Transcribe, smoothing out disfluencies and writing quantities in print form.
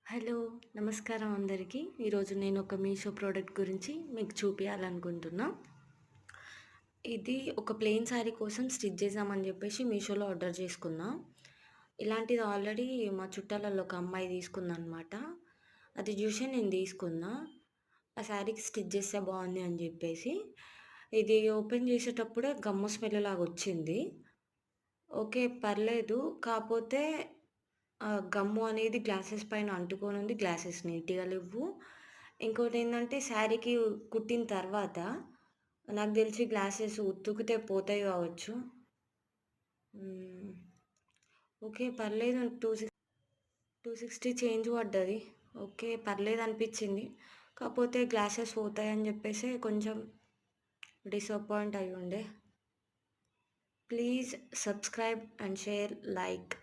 Hello! నమస్కారం అందరికీ. ఈరోజు నేను ఒక మీషో ప్రోడక్ట్ గురించి మీకు చూపియాలనుకుంటున్నా. ఇది ఒక ప్లెయిన్ శారీ కోసం స్టిచ్ చేద్దామని చెప్పేసి మీషోలో ఆర్డర్ చేసుకున్నా. ఇలాంటిది ఆల్రెడీ మా చుట్టాలలో ఒక అమ్మాయి తీసుకుందనమాట. అది చూసే నేను తీసుకున్నా. ఆ శారీకి స్టిచ్ చేస్తే బాగుంది అని చెప్పేసి. ఇది ఓపెన్ చేసేటప్పుడే గమ్ము స్మెల్ లాగొచ్చింది. ఓకే. పర్లేదు. కాపోతే గమ్ము అనేది గ్లాసెస్ పైన అంటుకొనుంది. గ్లాసెస్ నీట్‌గా లెవ్వు. ఇంకోటేందంటే శారీకి కుట్టిన తర్వాత నాకు తెలిసి గ్లాసెస్ ఉతుకుతే పోతాయి గావచ్చు. హ్మ్. ఓకే. పర్లేదు 260 చేంజ్ పడ్డది. ఓకే. పర్లేదనిపిచ్చింది. కాపోతే గ్లాసెస్ పోతాయని జెప్పేసి కొంచెం డిసప్పాయింట్ అయ్యుండే. Please subscribe and share, like.